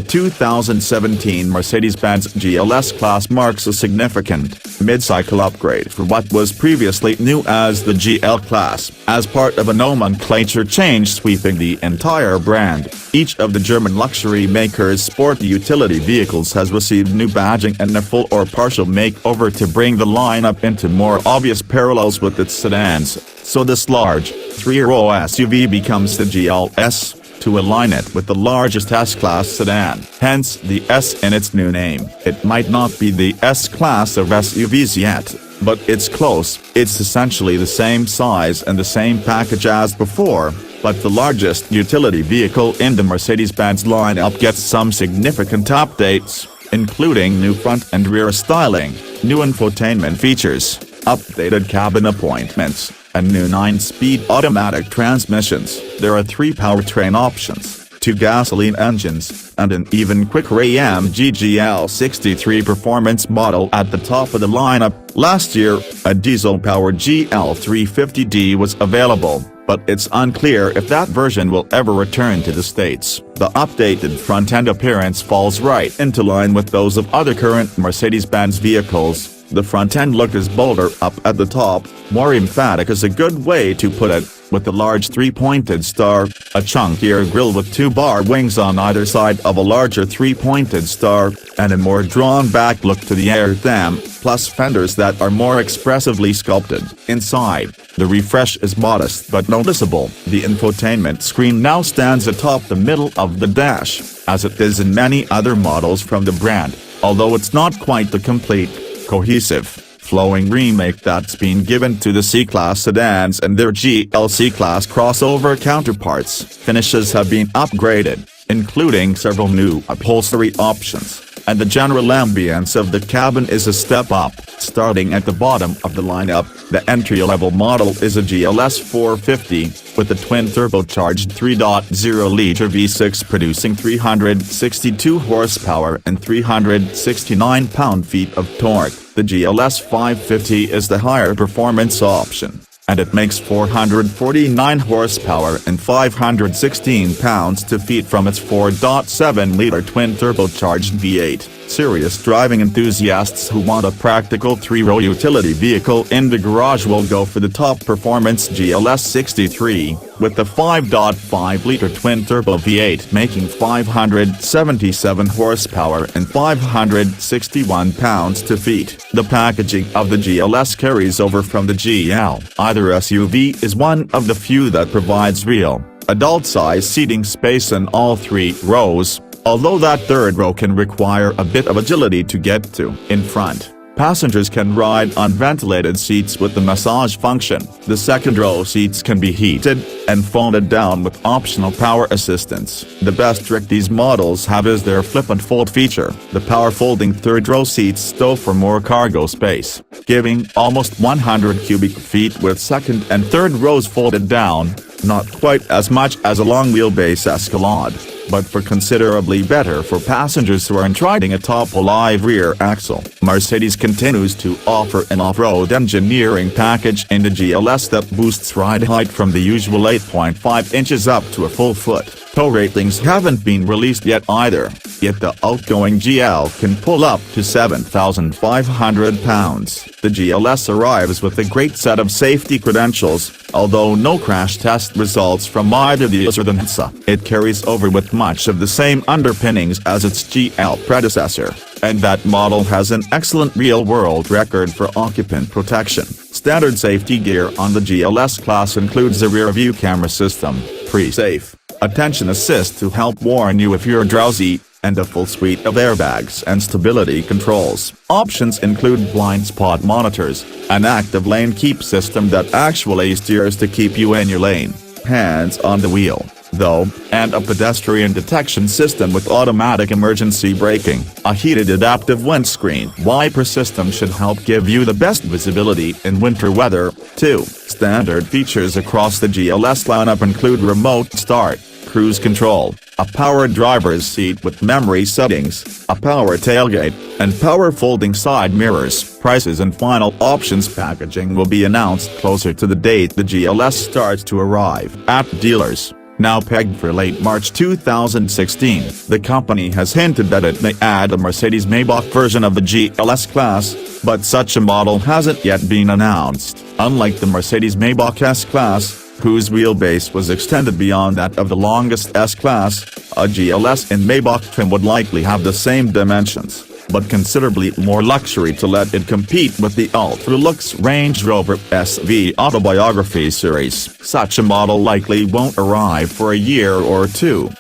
The 2017 Mercedes-Benz GLS-Class marks a significant, mid-cycle upgrade for what was previously new as the GL-Class, as part of a nomenclature change sweeping the entire brand. Each of the German luxury makers' sport utility vehicles has received new badging and a full or partial makeover to bring the lineup into more obvious parallels with its sedans, so this large, three-row SUV becomes the GLS, to align it with the largest S-Class sedan, hence the S in its new name. It might not be the S-Class of SUVs yet, but it's close. It's essentially the same size and the same package as before, but the largest utility vehicle in the Mercedes-Benz lineup gets some significant updates, including new front and rear styling, new infotainment features, updated cabin appointments, and new 9-speed automatic transmissions. There are 3 powertrain options, 2 gasoline engines, and an even quicker AMG GL6 performance model at the top of the lineup. Last year, a diesel-powered GL350D was available, but it's unclear if that version will ever return to the States. The updated front-end appearance falls right into line with those of other current Mercedes-Benz vehicles. The front-end look is bolder up at the top, more emphatic is a good way to put it, with a large 3-pointed star, a chunkier grille with 2 bar wings on either side of a larger 3-pointed star, and a more drawn-back look to the air dam, plus fenders that are more expressively sculpted. Inside, the refresh is modest but noticeable. The infotainment screen now stands atop the middle of the dash, as it is in many other models from the brand, although it's not quite the complete, cohesive, flowing remake that's been given to the C-Class sedans and their GLC-Class crossover counterparts. Finishes have been upgraded, including several new upholstery options, and the general ambience of the cabin is a step up. Starting at the bottom of the lineup, the entry-level model is a GLS 450, with a twin-turbocharged 3.0-liter V6 producing 362 horsepower and 369 pound-feet of torque. The GLS 550 is the higher performance option, and it makes 449 horsepower and 516 pounds-feet from its 4.7-liter twin-turbocharged V8. Serious driving enthusiasts who want a practical 3-row utility vehicle in the garage will go for the top-performance GLS 63, with the 5.5-liter twin-turbo V8 making 577 horsepower and 561 pounds-feet. The packaging of the GLS carries over from the GL. Either SUV is one of the few that provides real, adult-size seating space in all 3 rows, although that 3rd row can require a bit of agility to get to. In front, passengers can ride on ventilated seats with the massage function. The 2nd row seats can be heated and folded down with optional power assistance. The best trick these models have is their flip and fold feature. The power folding 3rd row seats stow for more cargo space, giving almost 100 cubic feet with 2nd and 3rd rows folded down, not quite as much as a long wheelbase Escalade, but for considerably better for passengers who aren't riding atop a live rear axle. Mercedes continues to offer an off-road engineering package in the GLS that boosts ride height from the usual 8.5 inches up to a full foot. Tow ratings haven't been released yet either, yet the outgoing GL can pull up to 7,500 pounds. The GLS arrives with a great set of safety credentials, although no crash test results from either the US or the NHTSA. It carries over with much of the same underpinnings as its GL predecessor, and that model has an excellent real-world record for occupant protection. Standard safety gear on the GLS-Class includes a rear-view camera system, pre-safe, attention assist to help warn you if you're drowsy, and a full suite of airbags and stability controls. Options include blind spot monitors, an active lane keep system that actually steers to keep you in your lane, hands on the wheel, though, and a pedestrian detection system with automatic emergency braking. A heated adaptive windscreen wiper system should help give you the best visibility in winter weather, too. Standard features across the GLS lineup include remote start, cruise control, a power driver's seat with memory settings, a power tailgate, and power folding side mirrors. Prices and final options packaging will be announced closer to the date the GLS starts to arrive at dealers. Now pegged for late March 2016, the company has hinted that it may add a Mercedes-Maybach version of the GLS class, but such a model hasn't yet been announced. Unlike the Mercedes-Maybach S-Class, whose wheelbase was extended beyond that of the longest S-Class, a GLS in Maybach trim would likely have the same dimensions, but considerably more luxury to let it compete with the ultra-luxe Range Rover SV Autobiography series. Such a model likely won't arrive for a year or two.